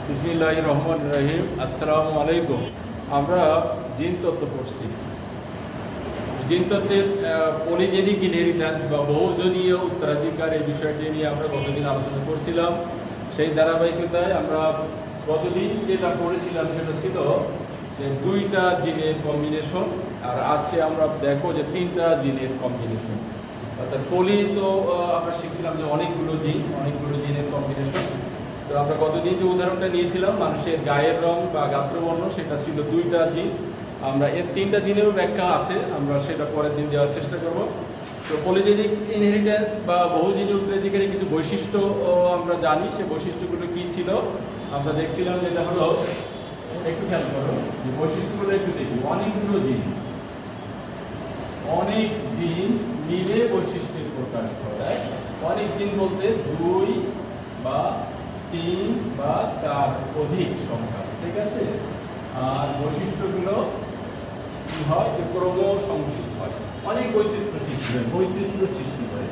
বিসমিল্লাহির রহমানির রহিম। আসসালামু আলাইকুম। আমরা জিন তত্ত্ব পড়ছি। জিন তত্ত্বের পলিজেনিক ইনহেরিটেন্স বা বহুজনীয় উত্তরাধিকার এই বিষয়টি নিয়ে আমরা গতদিন আলোচনা করছিলাম। সেই ধারাবাহিকতায় আমরা গতদিন যেটা পড়েছিলাম সেটা ছিল যে 2টা জিনের কম্বিনেশন, আর আজকে আমরা দেখো যে 3টা জিনের কম্বিনেশন। অর্থাৎ পলি তো আমরা শিখছিলাম যে অনেকগুলো জিনের কম্বিনেশন। তো আমরা গতদিন যে উদাহরণটা নিয়েছিলাম মানুষের গায়ের রং বা গাত্রবর্ণ, সেটা ছিল 2টা জিন। আমরা এর 3টা জিনেরও ব্যাখ্যা আছে, আমরা সেটা পরের দিন দেওয়ার চেষ্টা করব। তো পলিজেনিক ইনহেরিটেন্স বা বহুজনীয় উত্তরাধিকারের কিছু বৈশিষ্ট্য আমরা জানি। সে বৈশিষ্ট্যগুলো কী ছিল আমরা দেখছিলাম, যেটা হলো একটু খেয়াল করো যে বৈশিষ্ট্যগুলো একটু দেখি। অনেক জিন মিলে বৈশিষ্ট্যের প্রকাশ ঘটায়। অনেক জিন বলতে 2 বা 3 বা তার অধিক সংখ্যা, ঠিক আছে। আর বৈশিষ্ট্যগুলো কি হয় যে ক্রম সংযোজিত হয়, অনেক বৈচিত্র্য সৃষ্টি করে।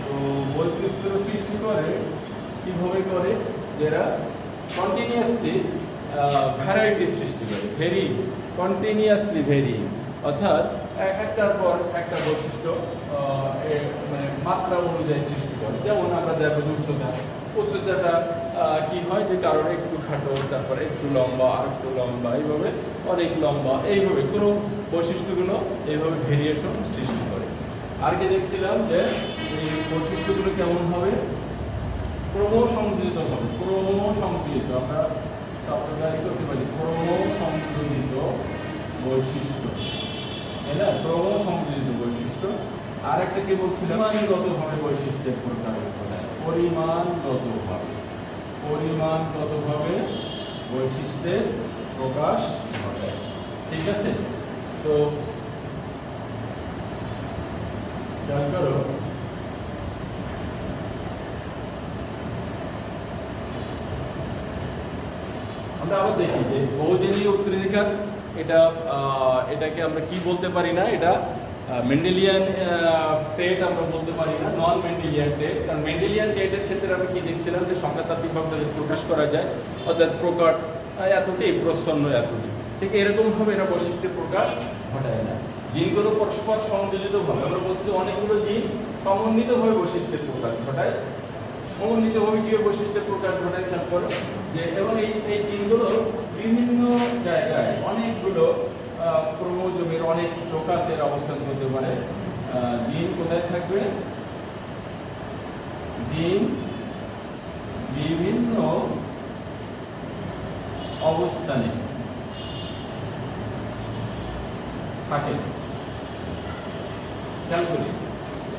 তো বৈচিত্র্য সৃষ্টি করে কিভাবে করে, যারা কন্টিনিউয়াসলি ভ্যারাইটি সৃষ্টি করে, কন্টিনিউয়াসলি ভেরি, অর্থাৎ একটার পর একটা বৈশিষ্ট্য মানে মাত্রা অনুযায়ী সৃষ্টি করে। যেমন আমরা দেখবো উচ্চতাটা কি হয় যে কারোর একটু খাটো, তারপরে একটু লম্বা, আর একটু লম্বা, এইভাবে অনেক লম্বা, এইভাবে কোনো বৈশিষ্ট্যগুলো এইভাবে ভেরিয়েশন সৃষ্টি করে। আর কি দেখছিলাম যে এই বৈশিষ্ট্যগুলো কেমন হবে, ক্রমসংযোজিত হবে। আমরা শব্দটাই করতে পারি ক্রমসংযোজিত বৈশিষ্ট্য, তাই না? ক্রমসংযোজিত বৈশিষ্ট্য। আর একটা কি বলছিলাম, পরিমাণগতভাবে বৈশিষ্ট্যের প্রকাশ ঘটায়। পরিমাণগতভাবে বৈশিষ্ট্যের প্রকাশ ঘটায়, ঠিক আছে। তো খেয়াল করো, আমরা আবার দেখি যে বহুজনীয় উত্তরাধিকার এটাকে আমরা কি বলতে পারি না, এটা মেন্ডেলিয়ান ট্রেট আমরা বলতে পারি না, নন মেন্ডেলিয়ান ট্রেট। কারণ মেন্ডেলিয়ান ট্রেটের ক্ষেত্রে আমরা কি দেখছিলাম যে সংখ্যাতাত্ত্বিকভাবে তাদের প্রকাশ করা যায়, অর্থাৎ প্রকট এতটি, প্রচ্ছন্ন এতটি, ঠিক এরকমভাবে এরা বৈশিষ্ট্যের প্রকাশ ঘটায় না। জিনগুলো পরস্পর সংযোজিতভাবে, আমরা বলছি যে অনেকগুলো জিন সমন্বিতভাবে বৈশিষ্ট্যের প্রকাশ ঘটায়। সমন্বিতভাবে কীভাবে বৈশিষ্ট্যের প্রকাশ ঘটায় খেয়াল করো যে, এবং এই জিনগুলো বিভিন্ন জায়গায় অনেকগুলো ক্রোমোজোমের অনেক লোকাসের অবস্থান করতে পারে। জিন কোথায় থাকবে? জিন বিভিন্ন অবস্থানে থাকে। খেয়াল করি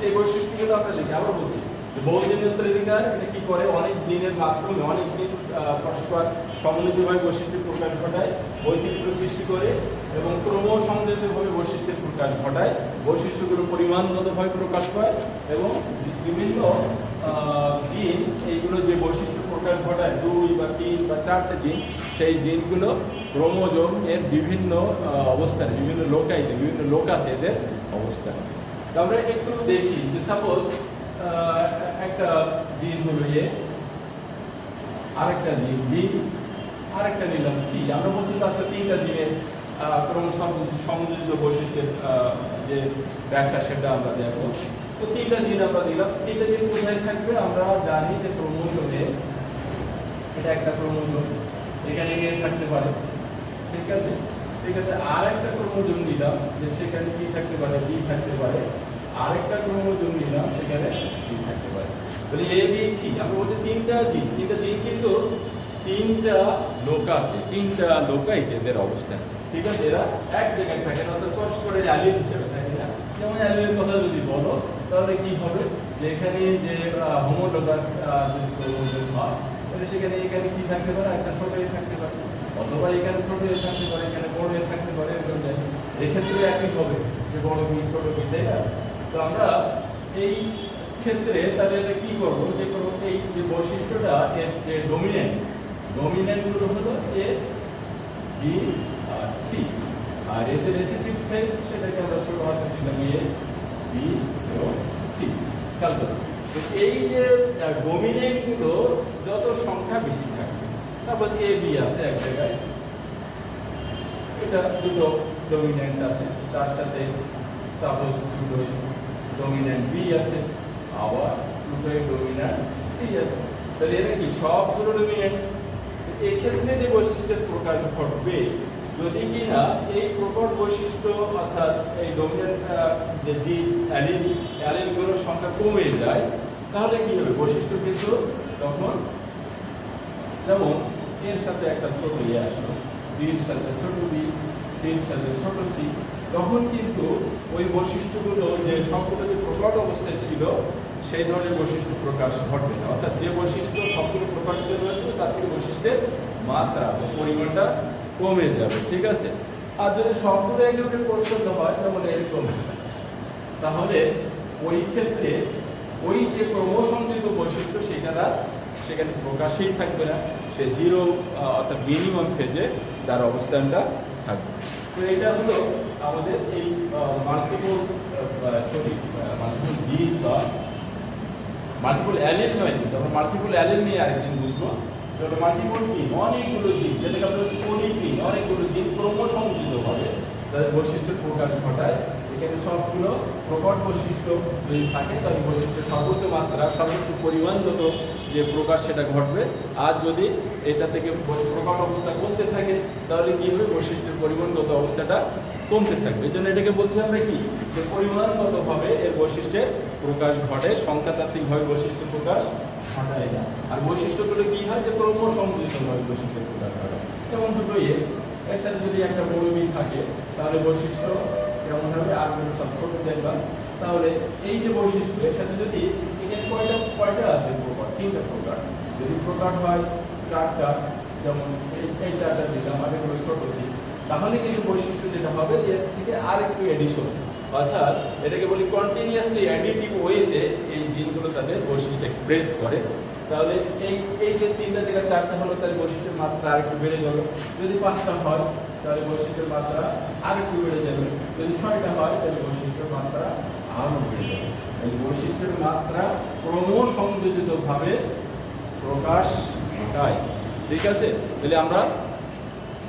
এই বৈশিষ্ট্যগুলো আমরা দেখি। আবার বলছি বহুজনীয় উত্তরাধিকার এটা কি করে, অনেক জিনের মাধ্যমে অনেক জিন পরস্পর সমন্বিতভাবে বৈশিষ্ট্যের প্রকাশ ঘটায়, বৈচিত্র্য সৃষ্টি করে এবং ক্রমসংযোজিতভাবে বৈশিষ্ট্যের প্রকাশ ঘটায়। বৈশিষ্ট্যগুলো পরিমাণগতভাবে প্রকাশ পায় এবং বিভিন্ন জিন এইগুলো যে বৈশিষ্ট্য প্রকাশ ঘটায়, 2 বা 3 বা 4টে জিন, সেই জিনগুলো ক্রোমোজোম এর বিভিন্ন অবস্থানে, বিভিন্ন লোকাসে এদের অবস্থান। আমরা একটু দেখি যে সাপোজ একটা জিন হলো এ, আরেকটা জিন বি, আরেকটা নিলাম সি। আমরা বলছি আজকে 3টা জিনের ক্রমসংযোজিত বৈশিষ্ট্যের যে ব্যাখ্যা সেটা আমরা দেখো। তো 3টা জিন আমরা দিলাম। 3টা জিন কোথায় থাকবে? আমরা জানি যে ক্রোমোজোমে, এটা একটা ক্রোমোজোম, এখানে এ থাকতে পারে, ঠিক আছে। আর একটা ক্রোমোজোম নিলাম যে সেখানে কি থাকতে পারে, বি থাকতে পারে। আরেকটা ক্রোমোজোম নিলাম, সেখানে সি থাকতে পারে। তাহলে এ বি সি আমরা বলছি 3টা জিন কিন্তু 3টা লোকাসে, 3টা লোকাইতে এদের অবস্থান, ঠিক আছে। এরা এক জায়গায় থাকে না, অর্থাৎ পরস্পরের অ্যালিল হিসেবে থাকে না। যেমন অ্যালিলের কথা যদি বলো তাহলে কি হবে যে এখানে যে হোমোলোগাস যদি ক্রোমোজোম হয় তাহলে সেখানে এখানে কি থাকতে পারে, একটা ছোট এ থাকতে পারে, অথবা এখানে ছোট এ থাকতে পারে, এখানে বড় এ থাকতে পারে। এক্ষেত্রে একই হবে যে বড় বি ছোট বি, তাই না? তো আমরা এই ক্ষেত্রে তাহলে এটা কি করবো, যে এই যে বৈশিষ্ট্যটা এর যে ডমিনেন্টগুলো হলো এ বি আর সি, আর এতে রিসেসিভ ফেজ সেটাকে আমরা ছোট হাতে দিলাম এ বি এবং সি। খেয়াল করো তো এই যে ডমিনেন্টগুলো যত সংখ্যা বেশি থাকবে, সাপোজ এ বি আছে এক জায়গায়, এটা দুটো ডমিনেন্ট আছে, তার সাথে সাপোজ দুটো ডমিনেন্ট বি আছে, আবার দুটো ডমিনেন্ট সি আছে, তাহলে এরা কি সবগুলো ডমিনেন্ট। এই ক্ষেত্রে যে বৈশিষ্ট্যের প্রকাশ ঘটবে, যদি কিনা এই প্রকট বৈশিষ্ট্য অর্থাৎ এই ডমিনেন্ট যে জিন অ্যালিনগুলোর সংখ্যা কমে যায়, তাহলে কি হবে বৈশিষ্ট্য কিন্তু তখন, যেমন এর সাথে একটা ছোট ইয়ে আসলো, বির সাথে ছোট বি, সির সাথে ছোট সি, তখন কিন্তু ওই বৈশিষ্ট্যগুলো যে সবগুলো যে প্রকট অবস্থায় ছিল সেই ধরনের বৈশিষ্ট্য প্রকাশ ঘটবে না। অর্থাৎ যে বৈশিষ্ট্য সবগুলো প্রকাশিত রয়েছে তার থেকে বৈশিষ্ট্যের মাত্রা পরিমাণটা কমে যাবে, ঠিক আছে। আর যদি সবগুলো এগুলোকে পছন্দ হয়, যেমন এরকম, তাহলে ওই ক্ষেত্রে ওই যে ক্রমসংযোজিত বৈশিষ্ট্য সেটা সেখানে প্রকাশই থাকবে না, সে জিরো অর্থাৎ মিনিমাম ফেজে তার অবস্থানটা থাকবে। তো এটা হলো আমাদের এই মাল্টিপল জিন বা মাল্টিপল অ্যালিল নয়, কিন্তু আমরা মাল্টিপল অ্যালিল নিয়ে আরেকদিন বুঝবো। মাল্টিপল জিন, অনেকগুলো জিন, যেটাকে আমরা পলিজিন, অনেকগুলো জিন ক্রমসংযোজিতভাবে তাদের বৈশিষ্ট্য প্রকাশ ঘটায়। এখানে সবগুলো প্রকট বৈশিষ্ট্য যদি থাকে তাহলে বৈশিষ্ট্যের সর্বোচ্চ মাত্রা, সর্বোচ্চ পরিমাণগত যে প্রকাশ সেটা ঘটবে। আর যদি এটা থেকে প্রকট অবস্থা কমতে থাকে তাহলে কি হবে, বৈশিষ্ট্যের পরিমাণগত অবস্থাটা কমতে থাকবে। এই জন্য এটাকে বলছি আমরা কি, যে পরিমাণগতভাবে এর বৈশিষ্ট্যের প্রকাশ ঘটে, সংখ্যাতাত্ত্বিকভাবে বৈশিষ্ট্য প্রকাশ ঘটায় না। আর বৈশিষ্ট্যগুলো কি হয়, যে ক্রমসংযোজিতভাবে বৈশিষ্ট্য প্রকাশ ঘটে। যেমন দুটো এর সাথে যদি একটা বড় বি থাকে তাহলে বৈশিষ্ট্য কেমন হবে, আর সব ছোট দেখলাম, তাহলে এই যে বৈশিষ্ট্য এর সাথে যদি এখানে কয়টা আছে প্রকার, তিনটা প্রকার, যদি প্রকার হয় চারটা, যেমন এই চারটা দিলাম, আর এগুলো ছোট সি, তাহলে কিন্তু বৈশিষ্ট্য যেটা হবে যে থেকে আর একটু এডিশন, অর্থাৎ এটাকে বলি কন্টিনিউয়াসলি অ্যাডিটিভ ওয়েতে এই জিনগুলো তাদের বৈশিষ্ট্য এক্সপ্রেস করে। তাহলে এই যে তিনটা থেকে চারটা হলো, তাহলে বৈশিষ্ট্যের মাত্রা আর একটু বেড়ে গেল। যদি পাঁচটা হয় তাহলে বৈশিষ্ট্যের মাত্রা আর একটু বেড়ে যাবে। যদি ছয়টা হয় তাহলে বৈশিষ্ট্যের মাত্রা আরও বেড়ে যাবে। এই বৈশিষ্ট্যের মাত্রা ক্রমসংযোজিতভাবে প্রকাশ ঘটায়, ঠিক আছে। তাহলে আমরা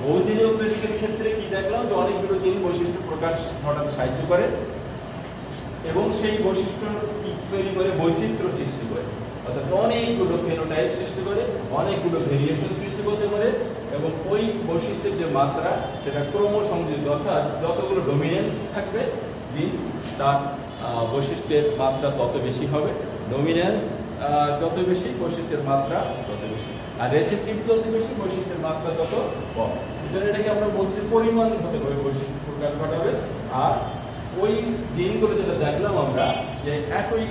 বহুজিনীয় প্রেসিকের ক্ষেত্রে কি দেখলাম, যে অনেকগুলো জিন বৈশিষ্ট্য প্রকাশ ঘটাতে সাহায্য করে এবং সেই বৈশিষ্ট্য কি তৈরি করে, বৈচিত্র্য সৃষ্টি করে, অর্থাৎ অনেকগুলো ফেনোটাইপ সৃষ্টি করে, অনেকগুলো ভেরিয়েশন সৃষ্টি করতে পারে এবং ওই বৈশিষ্ট্যের যে মাত্রা সেটা ক্রমসংযোজিত, অর্থাৎ যতগুলো ডমিনেন্ট থাকবে জিন তার বৈশিষ্ট্যের মাত্রা তত বেশি হবে, ডমিনেন্স যত বেশি বৈশিষ্ট্যের মাত্রা তত বেশি, আর রেসেসিভ যত বেশি বৈশিষ্ট্যের মাত্রা তত কম। এটাকে আমরা বলছি পরিমাণ হতে হবে বৈশিষ্ট্য প্রকাশ ঘটাবে। আর ওই জিনগুলো যেটা দেখলাম আমরা, যে একই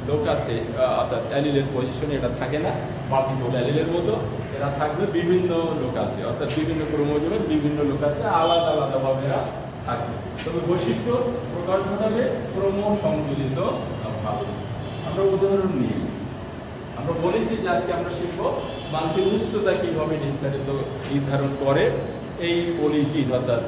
লোক আছে, অর্থাৎ অ্যালিলের পজিশনে এটা থাকে না, মাল্টিপল অ্যালিলের মতো এরা থাকবে, বিভিন্ন লোক আছে, অর্থাৎ বিভিন্ন ক্রোমোজোমের বিভিন্ন লোক আছে, আলাদা আলাদাভাবে এরা থাকবে। তবে বৈশিষ্ট্য প্রকাশ ঘটাবে ক্রমসংযোজিত ভাবে। আমরা উদাহরণ নিই, আমরা বলেছি যে আজকে আমরা শিখব মানুষের উচ্চতা কিভাবে নির্ধারণ করে এই পলিজিন, অর্থাৎ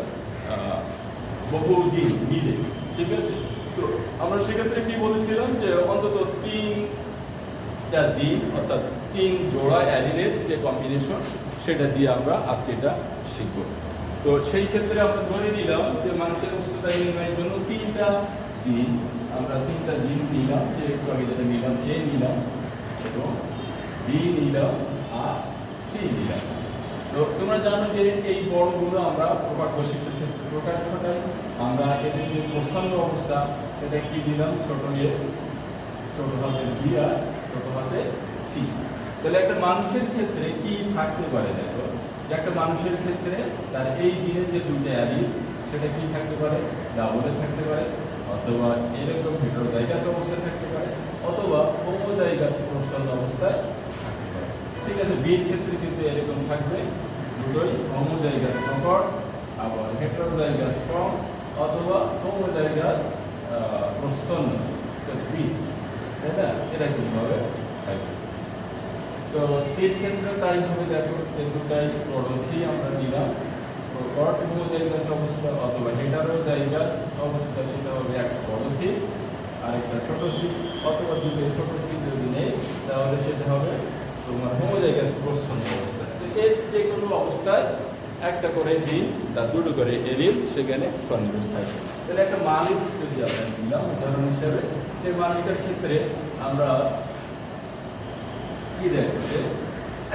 বহু জিন মিলে, ঠিক আছে। তো আমরা সেক্ষেত্রে কি বলেছিলাম, যে অন্তত তিনটা জিন, অর্থাৎ তিন জোড়া অ্যালিলের যে কম্বিনেশন সেটা দিয়ে আমরা আজকে এটা শিখব। তো সেই ক্ষেত্রে আমরা ধরে নিলাম যে মানুষের উচ্চতা নির্ণয়ের জন্য আমরা তিনটা জিন নিলাম, যে একটু আগে যেটা নিলাম, এ নিলাম এবং বি নিলাম আর সি নিলাম। তো তোমরা জানো যে এই বড়গুলো আমরা প্রকার বৈশিষ্ট্যের ক্ষেত্রে প্রকাশ ঘটাই। আমরা এদের যে প্রসন্ন অবস্থা সেটা কি দিলাম, ছোট এ, ছোট হাতে বি আর ছোট হাতে সি। তাহলে একটা মানুষের ক্ষেত্রে কি থাকতে পারে, দেখো যে একটা মানুষের ক্ষেত্রে তার এই জিনের যে দুইটা অ্যালিল সেটা কি থাকতে পারে, ডাবলে থাকতে পারে, অথবা এরকম হেটেরোজাইগাস অবস্থায় থাকতে পারে, অথবা হোমোজাইগাস প্রসন্ন অবস্থায় থাকতে পারে, ঠিক আছে। বির ক্ষেত্রে কিন্তু এরকম থাকবে, দুটোই হোমোজাইগাস প্রকট, আবার হেটেরোজাইগাস কম, অথবা হোমোজাইগাস প্রসন্ন বি, তাই না, এটা কিভাবে থাকবে। তো সির ক্ষেত্রে তাই হবে, দেখো যে দুটাই বড় সি আমরা নিলাম, প্রকট হোমোজাইগাস অবস্থা অথবা হেটেরোজাইগাস অবস্থা, সেটা হবে একটা বড় সি আর একটা ছোট সি, অথবা দুটো ছোট সি যদি নেই তাহলে সেটা হবে তোমার হোমোজাইগাস প্রচ্ছন্ন অবস্থা। তো এর যে কোনো অবস্থায় একটা করে জিন তার দুটো করে এলিল সেখানে সন্নিবেশ থাকে। তাহলে একটা মানুষ যদি আমরা নিলাম উদাহরণ হিসেবে, সেই মানুষটার ক্ষেত্রে আমরা কি দেখবো যে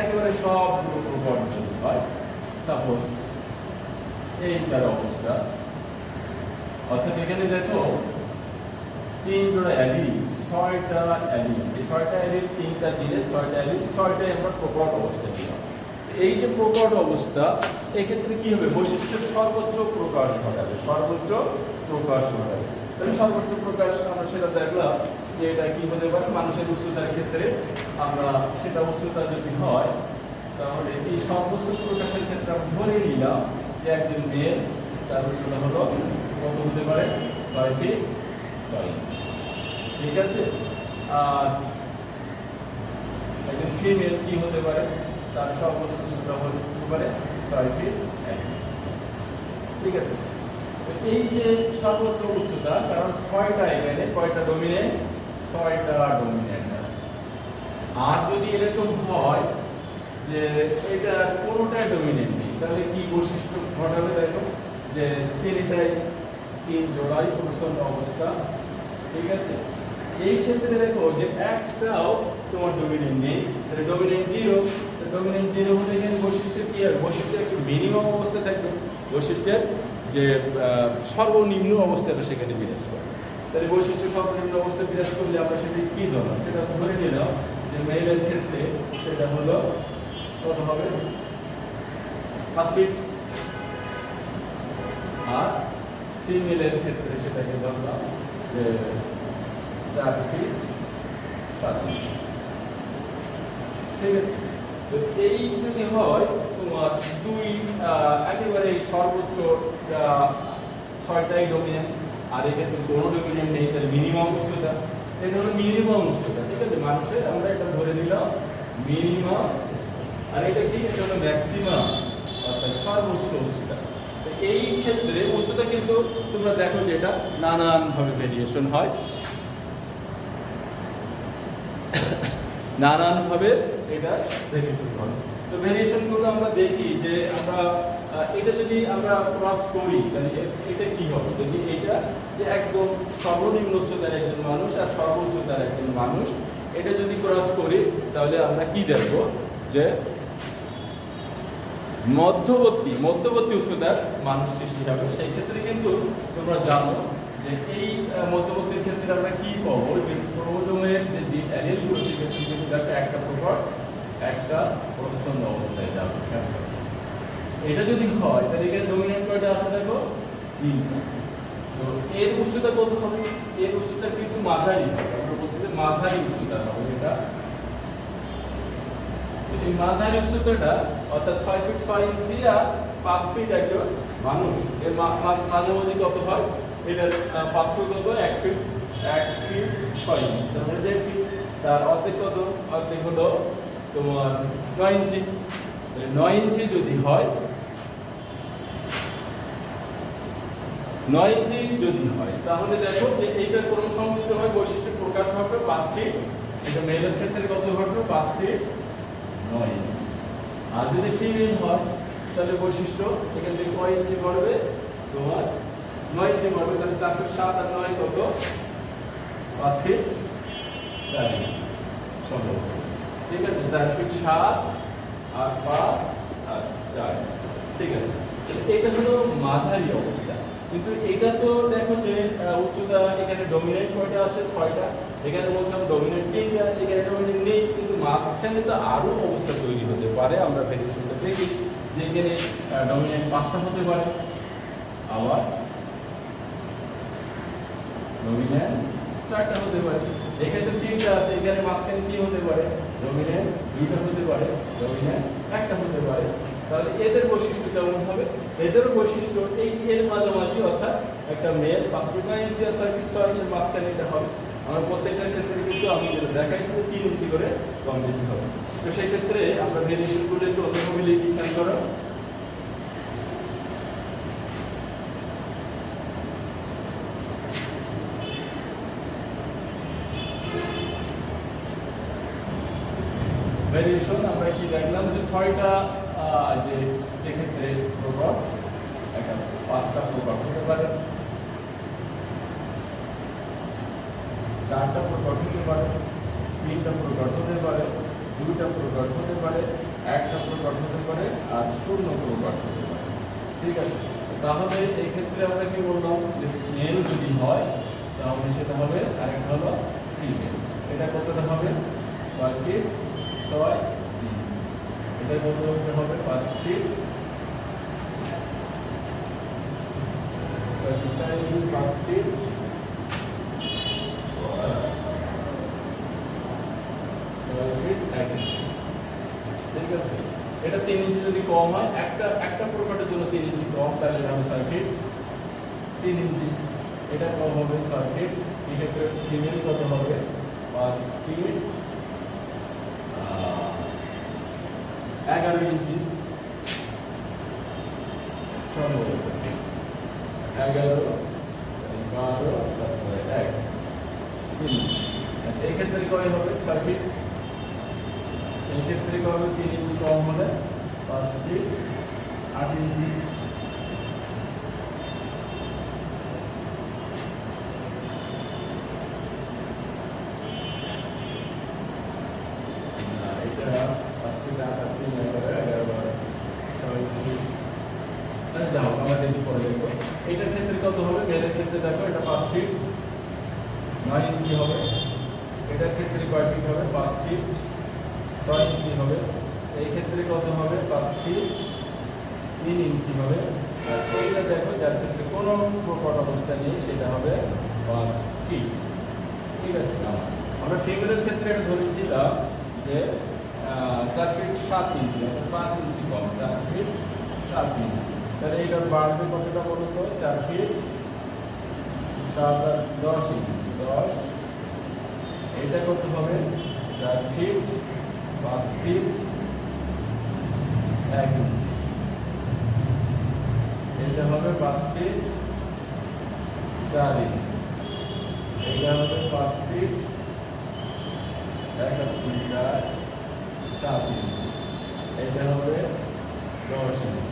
একেবারে সব প্রপোর্শন হয়। সাপোজ এই তার অবস্থা, অর্থাৎ এখানে দেখো 3 জোড়া অ্যালিল, 6টা অ্যালিল, এই 6টা অ্যালিল 3টা জিনে 6টা অ্যালিল, 6টাই আমরা প্রকট অবস্থা দিলাম। এই যে প্রকট অবস্থা, এক্ষেত্রে কি হবে? বৈশিষ্ট্যের সর্বোচ্চ প্রকাশ ঘটাবে, সর্বোচ্চ প্রকাশ ঘটাবে। তাহলে সর্বোচ্চ প্রকাশ আমরা সেটা দেখলাম যে এটা কি হতে পারে মানুষের উচ্চতার ক্ষেত্রে। আমরা সেটা উচ্চতা যদি হয় তাহলে এই সর্বোচ্চ প্রকাশের ক্ষেত্রে আমরা ধরে নিলাম যে একজন মেয়ে তার উচ্চতা হলো কত হতে পারে? 6 ফিট 6 ইঞ্চি। ঠিক আছে। আর একজন ফিমেল কি হতে পারে? তার সর্বোচ্চ উচ্চতা হতে পারে 6 ফিট 1 ইঞ্চি। ঠিক আছে। তো এই যে সর্বোচ্চ উচ্চতা, কারণ 6টা এখানে কয়টা ডমিনেন্ট? 6টা ডমিনেন্ট আছে। আর যদি এরকম হয় যে এটা কোনোটাই ডমিনেন্ট নেই, তাহলে কি বৈশিষ্ট্য ঘটাবে? দেখো যে 3 জোড়াই প্রচ্ছন্ন অবস্থা। ঠিক আছে। এই ক্ষেত্রে দেখো যে একটাও তোমার ডমিনেন্ট নেই, তাহলে ডমিনেন্ট 0। ডমিনেন্ট 0 হলে এখানে বৈশিষ্ট্য কি হবে? বৈশিষ্ট্যের একটু মিনিমাম অবস্থা থাকবে, বৈশিষ্ট্যের যে সর্বনিম্ন অবস্থাটা সেখানে বিরাজ করে। তাহলে বৈশিষ্ট্য সর্বনিম্ন অবস্থা বিরাজ করলে আমরা সেটা কি ধরলাম? সেটা ধরে নিলাম যে মেলের ক্ষেত্রে সেটা হলো কত হবে? 5 ফিট। আর ফিমেলের ক্ষেত্রে সেটাকে ধরলাম যে 4 ফিট 7 ইঞ্চি। ঠিক আছে। তো এই যদি হয় তোমার একেবারে সর্বোচ্চ 6টাই ডমিনেন্ট, আর এক্ষেত্রে কোনো ডমিনেন্ট নেই, তাহলে মিনিমাম উচ্চতা। এটা হলো মিনিমাম উচ্চতা। ঠিক আছে। মানুষের আমরা এটা ধরে নিলাম মিনিমাম, আর এটা কি? এটা হলো ম্যাক্সিমাম, অর্থাৎ সর্বোচ্চ উচ্চতা। এই ক্ষেত্রে উচ্চতা কিন্তু তোমরা দেখো যে এটা নানানভাবে ভেরিয়েশন হয়, নানানভাবে এটা ভেরিয়েশন হয়। তো ভেরিয়েশনগুলো আমরা দেখি যে আমরা এটা যদি আমরা ক্রস করি তাহলে এটা কি হবে? যদি এটা যে একদম সর্বনিম্ন উচ্চতার একজন মানুষ আর সর্বোচ্চতার একজন মানুষ, এটা যদি ক্রস করি তাহলে আমরা কি দেখব? যে মধ্যবর্তী উচ্চতার মানুষ সৃষ্টি হবে। সেই ক্ষেত্রে কিন্তু তোমরা জানো যে এই মধ্যবর্তীর ক্ষেত্রে আমরা কি পাবো? যে ক্রোমোজোমের যে অ্যালিলগুলো সেক্ষেত্রে কিন্তু একটা প্রকট একটা প্রচ্ছন্ন অবস্থায় যাবে। এটা যদি হয় তাহলে এখানে ডমিনেন্ট কয়টা আছে? দেখো 3টা। তো এর উচ্চতা কত হবে? এর উচ্চতা কিন্তু মাঝারি হবে। আমরা বলছি যে মাঝারি উচ্চতা হবে এটা। এই মাঝারি উচ্চতাটা অর্থাৎ 6 ফিট 6 ইঞ্চি আর 5 ফিট একজন মানুষ, এর মাঝামাঝি কত হয়? এটার পার্থক্য কত? 1 ফিট 6 ইঞ্চি। তাহলে 1.5 ফিট, তার অর্ধেক কত? অর্ধেক হলো তোমার 9 ইঞ্চি। 9 ইঞ্চি যদি হয়, 9 ইঞ্চি যদি হয় তাহলে দেখো যে এইটার ক্রম সংযুক্ত হয় বৈশিষ্ট্য প্রকাশ হবে 5 ফিট। এটা মেলের ক্ষেত্রে কত ঘটবে? 5 ফিট 9 ইঞ্চি। আর যদি ফিমেল হয় তাহলে বৈশিষ্ট্য এখান থেকে কয় ইঞ্চি ঘটবে? তোমার 9 ইঞ্চি ঘটবে। তাহলে 4 ফিট 7 আর 9 কত? 5 ফিট 4 ইঞ্চি সম্ভব। ঠিক আছে। 4 ফিট 7 আর 5 আর 4। ঠিক আছে। এটা হলো মাঝারি অবস্থা। কিন্তু এটা তো দেখো যে উচ্চতা এখানে ডমিনেন্ট কয়টা আছে? 6টা। এখানে বলছিলাম ডমিনেন্ট 3টা, এখানে ডমিনেন্ট নেই, কিন্তু মাঝখানে তো আরো অবস্থা তৈরি হতে পারে। আমরা ভেরিয়েশনটা দেখি যে এখানে ডমিনেন্ট 5টা হতে পারে, আবার ডমিনেন্ট 4টা হতে পারে। এখানে তো 3টা আছে, এখানে মাঝখানে কি হতে পারে? ডমিনেন্ট 2টা হতে পারে, ডমিনেন্ট 1টা হতে পারে। তাহলে এদের বৈশিষ্ট্য কেমন হবে? এদের বৈশিষ্ট্য এই এর মাঝামাঝি, অর্থাৎ একটা মেল 5 ফিট 9 ইঞ্চি আর 6 ফিট 6 এর মাঝখানে এটা হবে। আমরা প্রত্যেকটার ক্ষেত্রে কিন্তু আমি যেটা দেখাইছি 3 ইঞ্চি করে কম বেশি হবে। তো সেই ক্ষেত্রে আমরা ভেরিয়েশনগুলো একটু অন্যভাবে লিখি। খেয়াল করো, ভেরিয়েশন আমরা কি দেখলাম যে 6টা যে ক্ষেত্রে প্রকট একটা 5টা প্রকট হতে পারে, 4টা প্রকট হতে পারে, 3টা প্রকট হতে পারে, 2টা প্রকট হতে পারে, 1টা প্রকট হতে পারে আর 0 প্রকট হতে পারে। ঠিক আছে, তাহলে এই ক্ষেত্রে আমরা কি বললাম যে মেল যদি হয় তাহলে সেটা হবে, আরেকটা হলো ফিমেল। এটা কতটা হবে 6 ফিট 6 ইঞ্চ, এটা কত হবে 5 ফিট 5 ফিট 1 ইঞ্চ। ঠিক আছে, এটা 3 ইঞ্চি যদি কম হয়, একটা প্রকারের জন্য 3 ইঞ্চি কম, তাহলে এটা হবে 6 ফিট 3 ইঞ্চি। এটা কম হবে 6 ফিট। এই ক্ষেত্রে ফিমেল কত হবে 5 ফিট 11 ইঞ্চি। সম্ভবত 11 12 তারপরে 1 3 ইঞ্চি। আচ্ছা, এই ক্ষেত্রে কয় হবে 6 ফিট। এই ক্ষেত্রে কত 3 ইঞ্চি কম হলে 5 ফিট 8 ইঞ্চি। এটা 5 ফিট 8 আর 3 11 12 6 ফিট। যাও আমরা দেখি পরে দেখবো। এইটার ক্ষেত্রে কত হবে, মেলের ক্ষেত্রে দেখো এটা 5 ফিট 9 ইঞ্চি হবে। এটার ক্ষেত্রে কয় ফিট হবে 5 ফিট 6 ইঞ্চি হবে। এই ক্ষেত্রে কত হবে 5 ফিট 3 ইঞ্চি হবে। আর এইটা দেখো যার ক্ষেত্রে কোনো প্রকট অবস্থা নেই সেটা হবে 5 ফিট। ঠিক আছে, আমরা ফিমেলের ক্ষেত্রে এটা ধরেছিলাম যে 4 ফিট 7 ইঞ্চি, অর্থাৎ 5 ইঞ্চি কম, 4 ফিট 7 ইঞ্চি। তাহলে এটা বাড়বে কতটা বলো তো, 4 ফিট 7 আর 10 ইঞ্চি 10। এটা কত হবে 4 ফিট 5 ফিট 1 ইঞ্চি। এটা হবে 5 ফিট 4 ইঞ্চি। এটা হবে 5 ফিট 1 আর 3 4 7 ইঞ্চি। এটা হবে 10 ইঞ্চি।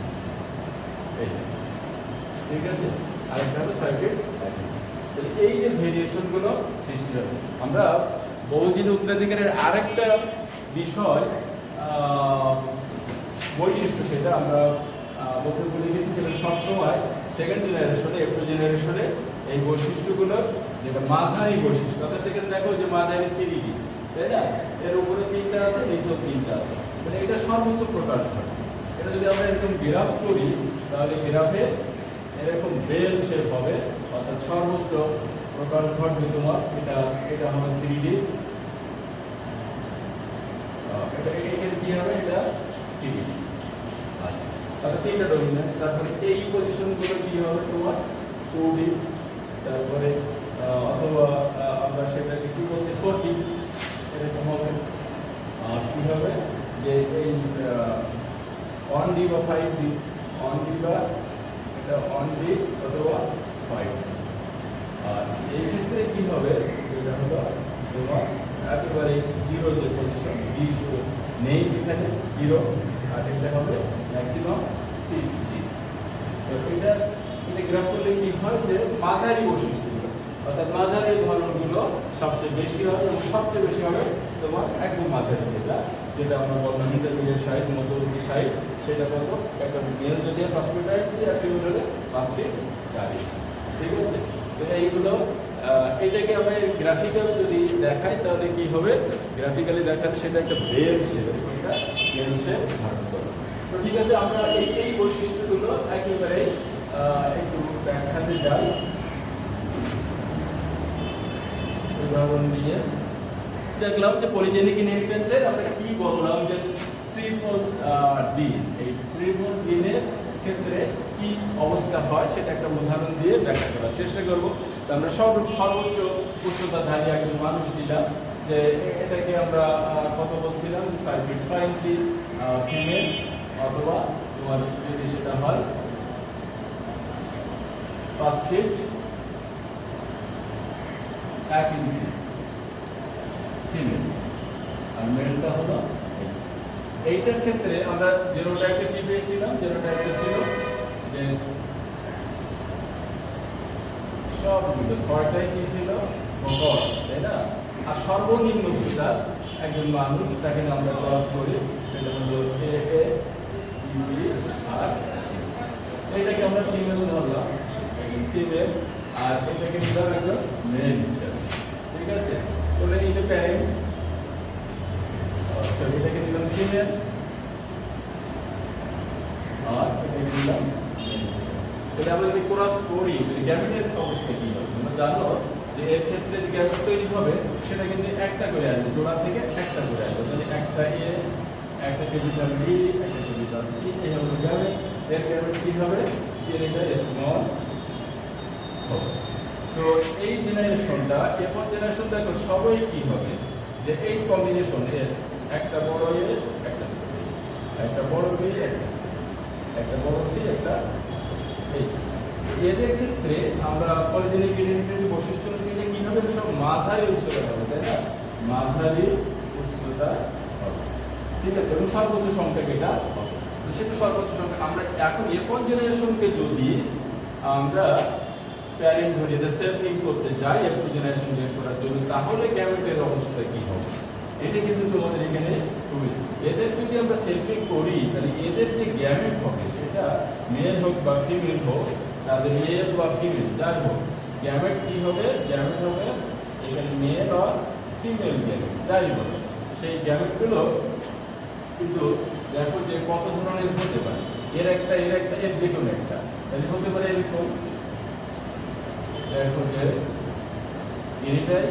ঠিক আছে, আরেকটা হবে 6 ফিট 1 ইঞ্চি। তাহলে এই যে ভেরিয়েশন গুলো সৃষ্টি হবে। আমরা বহুজিন উত্তরাধিকারের আরেকটা বিষয় বৈশিষ্ট্য, সেটা আমরা বক্তব্য লিখেছি, যেটা সবসময় সেকেন্ড জেনারেশনে এফটো জেনারেশনে এই বৈশিষ্ট্যগুলো যেটা মাঝারি বৈশিষ্ট্য, অর্থাৎ এখানে দেখো যে মাঝারি 3D, তাই না, এর উপরে 3টা আছে, নিচেও 3টা আছে, মানে এটা সর্বোচ্চ প্রকাশ হয়। এটা যদি আমরা এরকম গ্রাফ করি তাহলে গ্রাফে এরকম বেল শেপ হবে, অর্থাৎ সর্বোচ্চ প্রকাশ ঘটবে তোমার। এটা হবে 3D। এটা এখানে কি হবে, এটা 3D। আচ্ছা, 3টা ডমিনেন্স। তারপরে এই পজিশনগুলো কি হবে তোমার 2D। তারপরে অথবা আমরা সেটাকে কি বলতে 4D এরকম হবে। আর কি হবে যে এই 1D বা 5D, 1D বা এটা 1D অথবা 5D। আর এই ক্ষেত্রে কি হবে, এটা হলো তোমার একেবারে 0 যে পজিশন, ডি নেই এখানে 0, আর এটা হবে ম্যাক্সিমাম 6D। তো এটা গ্রাফ করলে কি হয় যে মাঝারি বৈশিষ্ট্যগুলো, অর্থাৎ মাঝারি ধরনগুলো সবচেয়ে বেশি হবে, এবং সবচেয়ে বেশি হবে তোমার একদম মাঝারি, যেটা আমরা বললাম ইন্টারমিডিয়েট সাইজ, মধ্যবর্তী সাইজ, সেটা কত, একটা মেল যদি 5 ফিট 8 ইঞ্চি আর ফিমেল হলে 5 ফিট 4 ইঞ্চি। ঠিক আছে, তো এইগুলো এটাকে আমরা গ্রাফিক্যাল যদি দেখাই তাহলে কি হবে, গ্রাফিক্যালি দেখালে সেটা একটা বেল শেপ, একটা বেল শেপ ধারণ করবে। তো ঠিক আছে, আমরা এই বৈশিষ্ট্যগুলো একেবারে একটু ব্যাখ্যাতে যাই। উদাহরণ দিয়ে দেখলাম যে পলিজেনিক ইনহেরিটেন্সের আমরা কি বললাম যে ট্রিপল জিন, এই ট্রিপল জিনের ক্ষেত্রে কি অবস্থা হয় সেটা একটা উদাহরণ দিয়ে ব্যাখ্যা করার চেষ্টা করব। আমরা সর্বোচ্চ উচ্চতাধারী একজন মানুষ নিলাম, যে এটাকে আমরা কত বলছিলাম, 6 ফিট 6 ইঞ্চি ফিমেল, অথবা তোমার যদি সেটা হয় 5 ফিট 1 ইঞ্চি ফিমেল, আর মেলটা হলো এইটার ক্ষেত্রে আমরা জেনোটাইপে কি পেয়েছিলাম? জেনোটাইপে ছিল যে সবগুলো ছয়টাই কি ছিল? গড়, তাই না? আর সর্বনিম্ন যেটা একজন মানুষ তাকে আমরা ক্রস করি, সেটা হলো এ এ বি আর এটাকে আমরা ফিমেল ধরলাম, একজন ফিমেল, আর এটাকে নিলাম একজন মেল হিসেবে, ঠিক আছে? তাহলে এই যে প্যারেন্ট, আচ্ছা এটাকে নিলাম ফিমেল আর এটাকে নিলাম মেল হিসেবে। তাহলে আমরা যদি ক্রস করি গ্যামেটের অবস্থা কি হবে? তোমরা জানো যে এর ক্ষেত্রে যে গ্যামেট তৈরি হবে সেটা কিন্তু একটা করে আসবে, জোড়া থেকে একটা করে আসবে, মানে একটা এ, একটা ক্যাপিটাল বি, একটা ক্যাপিটাল সি, এই হলো গ্যামেট। এর গ্যামেট কি হবে? এটা স্মল হবে। তো এই জেনারেশনটা, এরপর জেনারেশন দেখো সবই কি হবে, যে এই কম্বিনেশন এর একটা বড় এ, একটা ছোট এ, একটা বড় বি, একটা ছোট, একটা বড় সি, একটা এই। এদের ক্ষেত্রে আমরা পলিজেনিক আইডেন্টিটির বৈশিষ্ট্য নিয়ে কি হবে? সব মাঝারি উচ্চতা হবে, তাই না? মাঝারি উচ্চতা হবে, ঠিক আছে? এবং সর্বোচ্চ সংখ্যা যেটা হবে, তো সেটা সর্বোচ্চ সংখ্যা। আমরা এখন এফ1 জেনারেশনকে যদি আমরা প্যারেন্ট ধরে এদের সেলফিং করতে যাই F2 জেনারেশন বের করার জন্য, তাহলে গ্যামেটের অবস্থা কি হবে? এটা কিন্তু তোমাদের এখানে খুবই, এদের যদি আমরা সেলফিং করি তাহলে এদের যে গ্যামেট হবে সেটা মেল হোক বা ফিমেল হোক, তাদের মেল বা ফিমেল যাই হোক, গ্যামেট কি হবে? গ্যামেট হবে এখানে মেল আর ফিমেল গ্যামেট যাই হবে, সেই গ্যামেটগুলো কিন্তু দেখো যে কত ধরনের হতে পারে। এর একটা, এর একটা, এর যে কোনো একটা, তাহলে হতে পারে এরকম, দেখো যে এটাই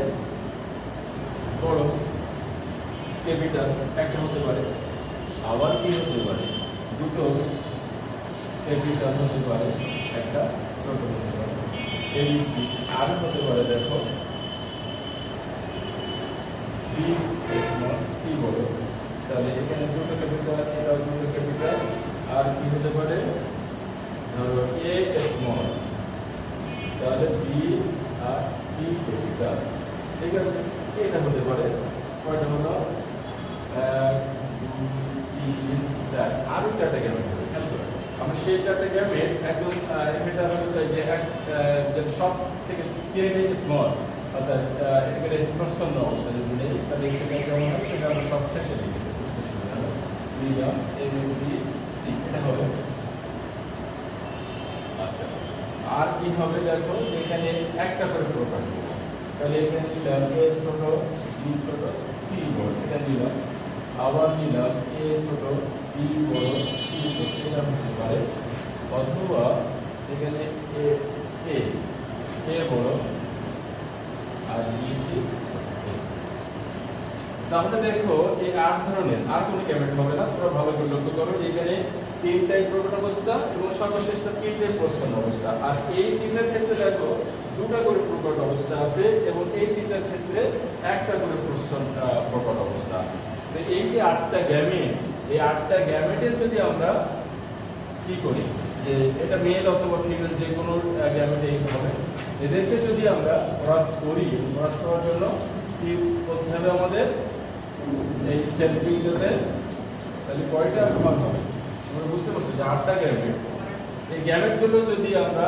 বড় ক্যাপিটাল একটা হতে পারে, আবার কি হতে পারে? দুটো ক্যাপিটাল হতে পারে, একটা ছোট হতে পারে, এবিসি। আর হতে পারে দেখো বি স্মল সি বড়, তাহলে এখানে দুটো ক্যাপিটাল, এটা দুটো ক্যাপিটাল, আর কি হতে পারে? ধরো এ স্মল, তাহলে বি আর সি ক্যাপিটাল, ঠিক আছে? এটা হতে পারে কয়টা হলো? 1 2 3 4, আরো চারটা গ্যামেট হবে। আমরা সেই চারটা গ্যামেট একদম এটা হলো যে যে সব থেকে কিনে স্মল, অর্থাৎ এটাকে প্রচ্ছন্ন অবস্থা যদি নেই, তাহলে সেটা কেমন হবে? সেটা আমরা সব শেষে লিখে দেবো, শেষে নিলাম এ বি সি, এটা হবে। আচ্ছা, আর কি হবে? দেখো এখানে একটা করে প্রকাশ করবো, তাহলে এখানে নিলাম এ ছোট, বি ছোট, সি বড়, এটা নিলাম, আবার নিলাম এ ছোট, বি বড়, সি ছোট, এটা হতে পারে। অথবা এখানে এ এ এ বড় আর বি সি ছোট। তাহলে দেখো এই 8 ধরনের আর কোনো গ্যামেট হবে না। তোমরা ভালো করে লক্ষ্য করো, এখানে তিনটাই প্রকট অবস্থা এবং সর্বশেষটা তিনটাই প্রচ্ছন্ন অবস্থা। আর এই তিনটার ক্ষেত্রে দেখো দুটা করে প্রকট অবস্থা আছে এবং এই তিনটার ক্ষেত্রে একটা করে প্রকট অবস্থা আছে। তো এই যে 8টা গ্যামেট, এই 8টা গ্যামেটের যদি আমরা কি করি, যে এটা মেল অথবা ফিমেল যে কোনো গ্যামেট এই হবে, এদেরকে যদি আমরা ক্রস করি, ক্রস করার জন্য কি করতে হবে আমাদের? এই সেলফিংটাতে তাহলে কয়টা ভাগ হবে? তোমরা বুঝতে পারছো যে 8টা গ্যামেট, এই গ্যামেটগুলো যদি আমরা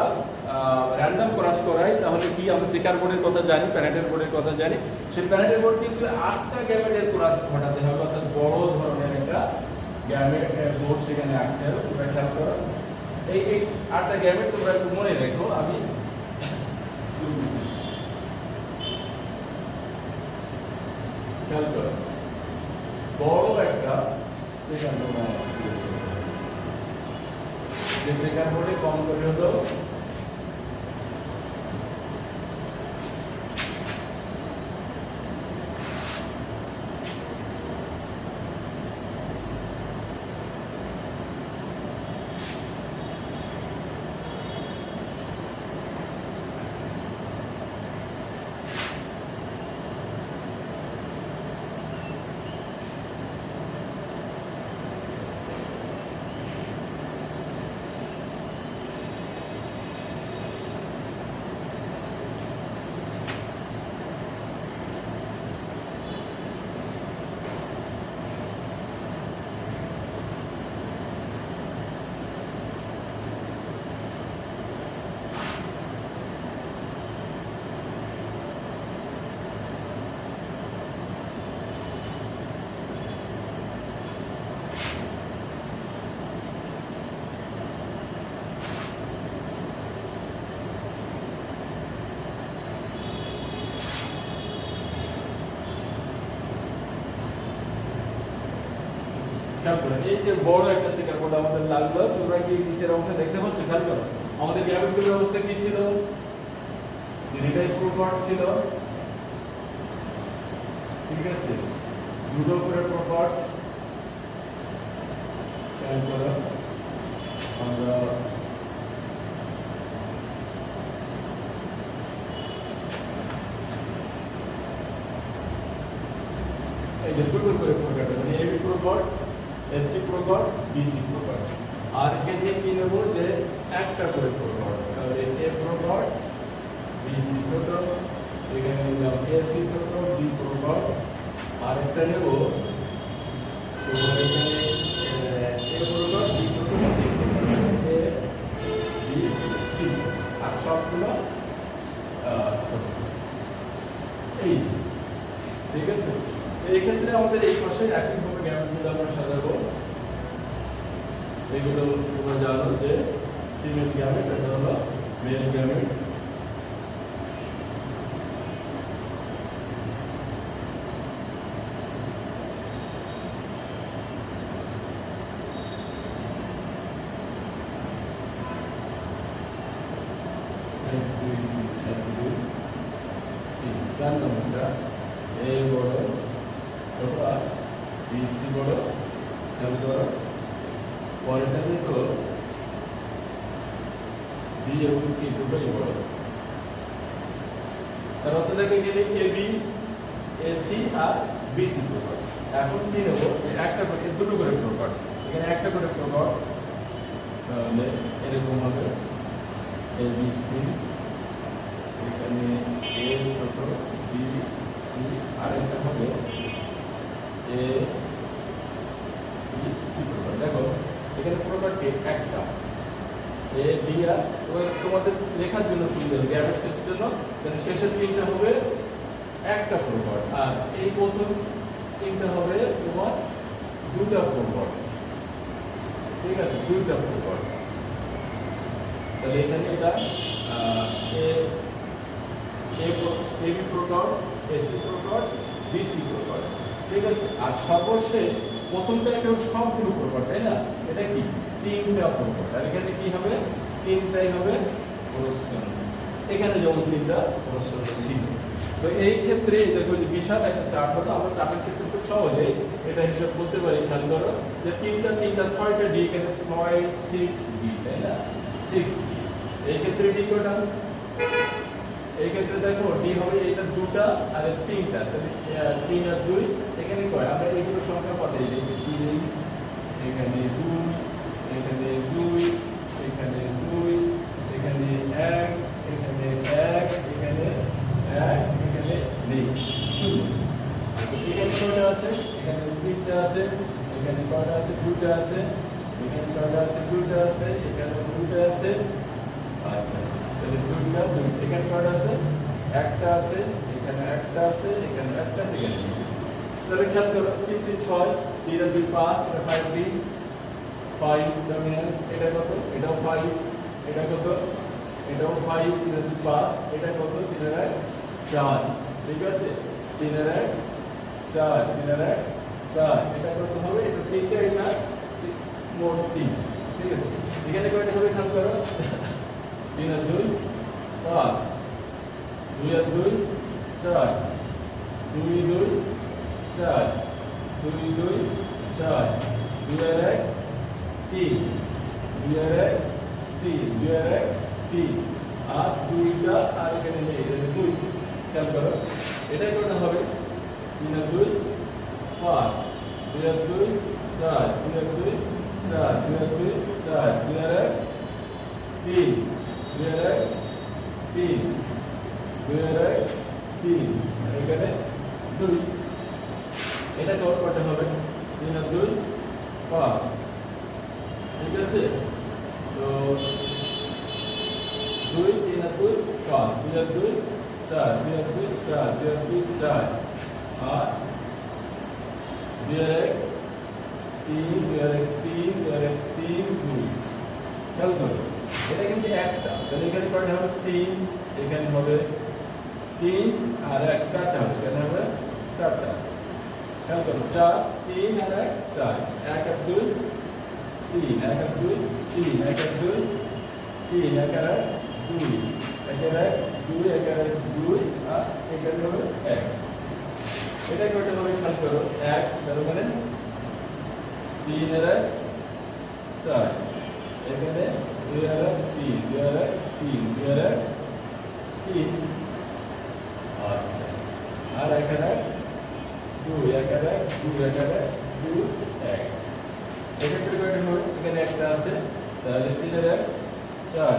র্যান্ডম ক্রস করাই তাহলে কি আমরা চেকার বোর্ডের কথা জানি, প্যারেন্টের বোর্ডের কথা জানি, সেই প্যারেন্টের বোর্ড কিন্তু 8টা গ্যামেটের ক্রস ঘটাতে হবে, অর্থাৎ বড় ধরনের একটা গ্যামেট বোর্ড সেখানে আঁকতে হবে। তোমরা খেয়াল করো এই 8টা গ্যামেট তোমরা একটু মনে রেখো, আমি খেয়াল করো বড় একটা সেকেন্ড যে সেকেন্ড বোর্ডে কম করে হলো খেয়াল করো এই যে বড় একটা সেকার কোড আমাদের লাগলো, তোমরা কি নিচের অংশে দেখতে পাচ্ছ? খেয়াল করো আমাদের গ্যামেটগুলোর অবস্থা কি ছিল? দুইটাই প্রোপার্ট ছিল, ঠিক আছে, দুটো করে প্রোপার্ট। খেয়াল করো আমরা এই যে দুটো করে প্রোপার্ট, মানে এবি প্রোপার্ট, এসসি প্রোপার্ট, বিসি প্রোপার্ট। আর এখানে কি নেব যে একটা করে প্রোপার্ট, তাহলে এ প্রোপার্ট, বিসি ছোট, এখানে নিলাম এসি ছোট, বি প্রোপার্ট। আর একটা নেব তোমার এখানে এ প্রোপার্ট, B প্রোপার্ট, C প্রোপার্ট, A B C, আর সবগুলো ছোট। এই যে ঠিক আছে, এই ক্ষেত্রে আমাদের এই পাশে একইভাবে গ্যামেটগুলো আমরা সাজাবো। এগুলো তোমরা জানো যে ফিমেল গ্যামেট, এটা হলো মেল গ্যামেট। চার নম্বরটা এ বড় ছোট আর বিসি বড়, খেয়াল করো পরেরটা দেখো বি এবং সি দুটোই বড়। তার অর্থ দেখে গেলে A B, AC R BC প্রোপার্ট। এখন কি নেবো একটা করে, দুটো করে প্রোপার্ট, এখানে একটা করে প্রোপার্ট, তাহলে এরকম হবে এ বি সি, এখানে এ ছোট, বি সি, আর একটা হবে এ বি সি প্রোপার্ট। দেখো এখানে প্রোপার্টি একটা এ বি, আর তোমাদের লেখার জন্য সুবিধা হবে গ্যামেট সেটের জন্য, তাহলে শেষের তিনটা হবে একটা প্রোপার্ট, আর এই প্রথম তিনটা হবে তোমার দুটা প্রোপার্ট, ঠিক আছে, দুইটা প্রোপার্ট। তাহলে এখানে এটা এ বি প্রোপার্ট, এসি প্রোপার্ট, বিসি প্রোপার্ট, ঠিক আছে। আর সর্বশেষ প্রথমটা একটা সবগুলো প্রোপার্ট, তাই না? এটা কি তিনটা প্রোপার্ট, আর এখানে কি হবে তিনটাই হবে প্রশ্ন। এখানে যেমন তিনটা প্রশ্ন ছিল। তো এই ক্ষেত্রে দেখো যে বিশাল একটা চার্ট হলো, আমরা চার্টের ক্ষেত্রে খুব সহজে এটা হিসাব করতে পারি। খেয়াল করো যে তিনটা ছয়টা ডি, এখানে 6 6 ডি, তাই না, 6 ডি। এই ক্ষেত্রে ডি কয়টা? এই ক্ষেত্রে দেখো ডি হবে এটা দুটা আর তিনটা, তাহলে 3 আর 2, এখানে কয় আমরা এইগুলো সংখ্যা পাই, এই যে 3, এখানে 2, এখানে 2, এখানে 2, এখানে 1, এখানে 1, এখানে 1, এখানে নেই 0। এখানে কয়টা আছে? এখানে 3টা আছে, এখানে কয়টা আছে? 2টা আছে, এখানে কয়টা আছে? 2টা আছে, এখানে 2টা আছে। আচ্ছা, তাহলে 2টা 2, এখানে কয়টা আছে? একটা আছে, এখানে একটা আছে, এখানে একটা আছে, এখানে। তাহলে খেয়াল করো 3 3 6, 3 আর 2 5, এটা 5 ডি, 5 ডমিনেন্স। এটা কত? এটাও 5, এটা কত? এটাও 5, 3 আর 2 5, এটা কত? 3 আর 1 4, ঠিক আছে, 3 আর 1 4, 3 আর 1 4, এটা কত হবে? এটা 3টা, এটা মোট 3, ঠিক আছে। এখানে কয়টা হবে খেয়াল করো 3 আর 2 5, 2 আর 2 4, 2 2 4, 2 2 4, 2 আর 1 3, 2 আর 1 3, 2 আর 1 3, আর 2টা আর এখানে নেই, এটা 2। খেয়াল করো এটাই কত হবে? 3 আর 2 5, 2 আর 2 4, 2 আর 2 4, 2 আর 2 4, 2 আর 1 3, 2 আর 1 3, 2 আর 1 3, আর এখানে 2। এটা কত হবে? 3 আর 2 5, ঠিক আছে। তো 2 3 আর 2 5, 2 আর 2 4, 2 আর 2 4, 2 আর 2 4, আর 2 আর 1 3, 2 আর 1 3, 2 আর 1 3 2। খেয়াল করো এটা কিন্তু একটা, তাহলে এখানে কয়টা হবে? 3, এখানে হবে 3 আর 1 4টা হবে, এখানে হবে 4টা। খেয়াল করো 4 3 আর 1 4 1 আর 2 3 1 আর 2 3 1 আর 2 3 1 আর 2 1 আর 2 1 আর 2 আর এখানে হবে 1 এটা কয়টা হবে খেয়াল করো 1 তার মানে 3 আর 4 এখানে 2 আর 3 2 আর 3 2 আর 3 আচ্ছা আর এখানে 2 1 আর 2 1 আর 2 1 এক্ষেত্রে কয়টা হবে এখানে একটা আছে তাহলে 3 আর 4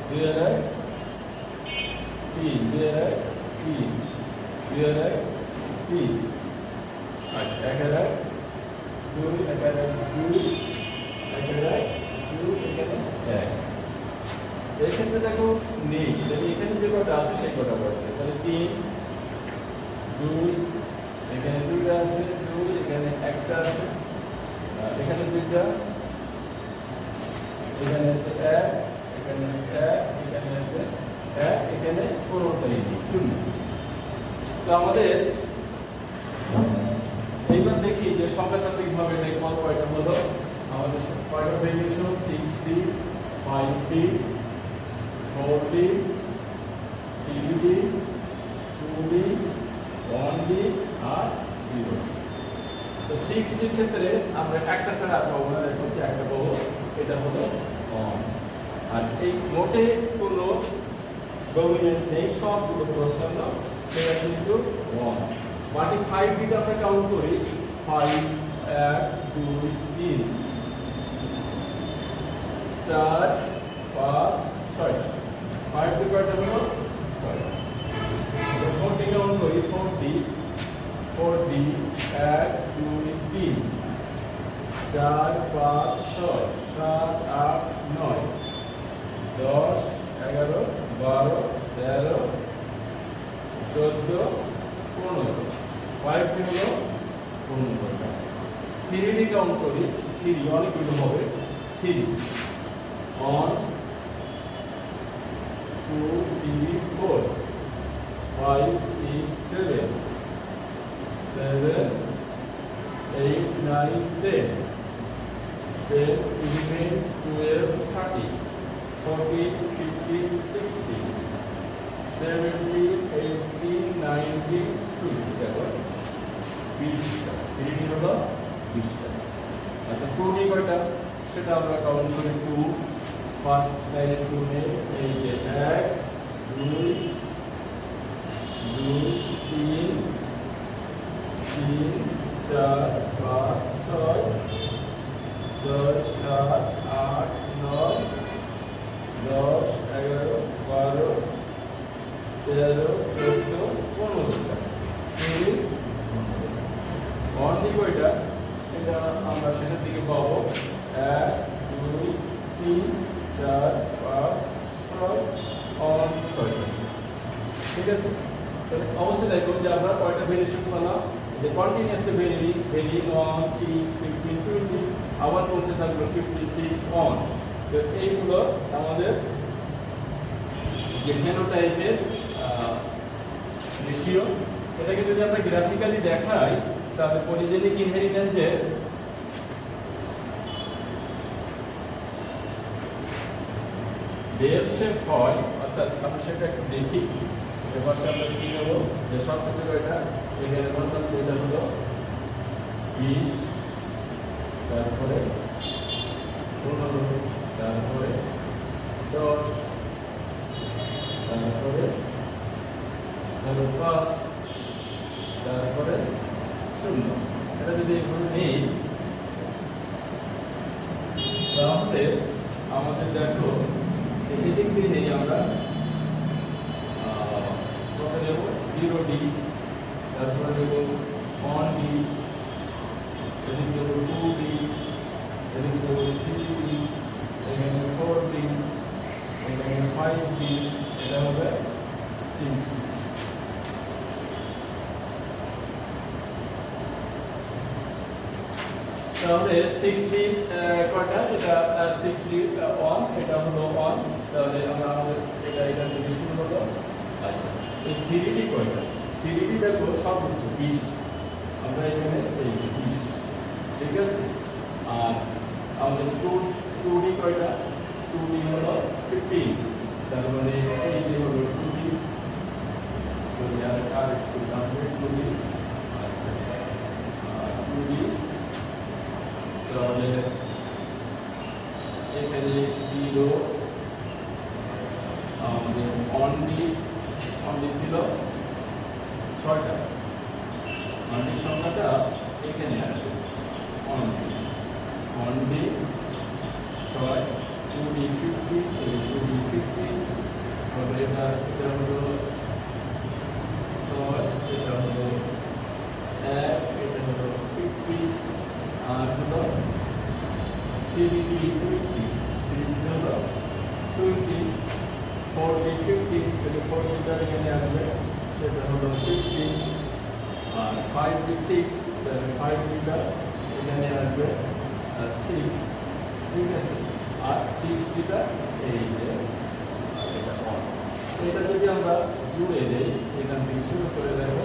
2 আর 3 2 আর 3 2 আর 3 আচ্ছা 1 আর 2 1 আর 2 1 আর 2 এখানে 1 এক্ষেত্রে দেখো নেই যদি এখানে যে কটা আছে সেই কটা পড়বে তাহলে 3 2 এখানে 2টা আছে 2 এখানে একটা আছে এখানে 2টা এখানে আছে 1 এখানে আছে 1 এখানে আছে 1 এখানে কোনটাই নেই শূন্য তো আমাদের এইবার দেখি যে সংখ্যাতাত্ত্বিকভাবে এটা কয়টা হলো আমাদের কয়টা variation 6D 5D 4D 3D 2D 1D আর 0 তো 6D এর ক্ষেত্রে আমরা একটা ছাড়া পাবো না দেখো যে একটা পাবো এটা হলো অন আর এই মোটে কোনো ডমিনেন্স নেই সবগুলো প্রসন্ন সেটা কিন্তু 1 বাকি 5D টা আমরা কাউন্ট করি 5 1 2 3 4 5 6 5 D কয়টা হলো 6 4D কাউন্ট করি 4D 1 2 3 4 5 6 7 8 9 10 11 12 13 14 15 5D হলো 15টা 3D কাউন্ট করি 3 অনেকগুলো হবে 3 1 2 3 4 5 6 7 7 8 9 10 10 11 12 13 14 15 16 17 18 19 20 দেখো 20টা 3D হলো 20টা আচ্ছা 2D কয়টা সেটা আমরা কাউন্ট করি 2 ফার্স্ট লাইনে 2 নেই এই যে 1 2 2 3 3 4 5 6 6 7 8 9 10 11 12 13 14 15টা অনলি কয়টা এটা আমরা সেটার দিকে পাবো 1 2 3 4 5 6 অন 6টা ঠিক আছে তাহলে অবশ্যই দেখো যে আমরা কয়টা ভেরিয়েশন পেলাম যে কন্টিনিউয়াসলি ভেরি 1 6 15 20 আবার বলতে থাকলো 56 অন তো এইগুলো আমাদের যে ফেনোটাইপের রেশিও এটাকে যদি আমরা গ্রাফিক্যালি দেখাই তাহলে পলিজেনিক ইনহেরিটেন্সের বেল শেপ হয় অর্থাৎ আমরা সেটা একটু দেখি এবার আমরা কি নেবো যে সবকিছু এটা এখানে বললাম যে এটা হলো 20 তারপরে 15 তারপরে 10 তারপরে 5 তারপরে 0 এটা যদি এভাবে নেই তাহলে আমাদের দেখো যে এদিক দিয়ে নেই আমরা কত নেব 0D তারপরে নেব 1D এদিক দেব 2D এদিক দেব 3D এখানে 4D এখানে 5D এটা হবে 6 তাহলে 6D কয়টা এটা 6D অন এটা হলো অন তাহলে আমরা আমাদের এটা থেকে শুরু হলো আচ্ছা এই 3D কয়টা 3D দেখো সর্বোচ্চ 20 আমাদের টু ডি কয়টা, টু ডি হলো 15, তার মানে এই যে হলো টু ডি, সরি আর একটু ডাবল টু ডি, আচ্ছা টু ডি, তাহলে এখানে 0 আমাদের অন ডি ছিল 6টা, অন ডি সংখ্যাটা এখানে আসবে on D 6, to D 50, to D 50, তাহলে এটা হলো 6, এটা হলো 1, এটা হলো 50, আর হলো 3D 20, 3D হলো 20, 4D 50, তাহলে 4D এখানে আসবে, সেটা হলো 50, আর 5D 6, তাহলে 5D এখানে আসবে 6, ঠিক আছে, আর 6D এই যে এটা অন। এটা যদি আমরা জুড়ে দেই, এখান থেকে শুরু করে দেব,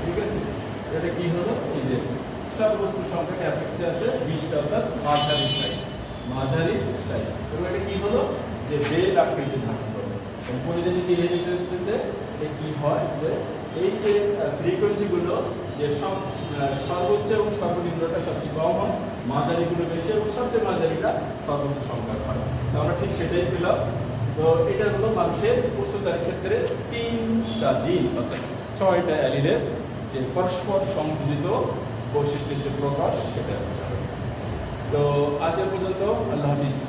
ঠিক আছে, এটা কি হলো, এই যে সর্বোচ্চ সংখ্যা অ্যাপেক্সে আছে 20টা, অর্থাৎ মাঝারি সাইজ। এবং এটা কি হলো, যে বেল আকৃতি ধারণ করবে। পরিধানী বিহেভিয়ার স্টেটে কি হয়, যে এই যে ফ্রিকোয়েন্সিগুলো যে সর্বোচ্চ এবং সর্বনিম্নটা সবচেয়ে কম হয়, মাঝারিগুলো বেশি এবং সবচেয়ে মাঝারিটা সর্বোচ্চ সংখ্যা হয়। তো আমরা ঠিক সেটাই পেলাম। তো এটা হলো মানুষের উচ্চতার ক্ষেত্রে 3টা জিন, অর্থাৎ 6টা অ্যালিলের যে পরস্পর সংযোজিত বৈশিষ্ট্যের যে প্রকাশ, সেটা। তো আজ এ পর্যন্ত, আল্লাহ হাফিজ।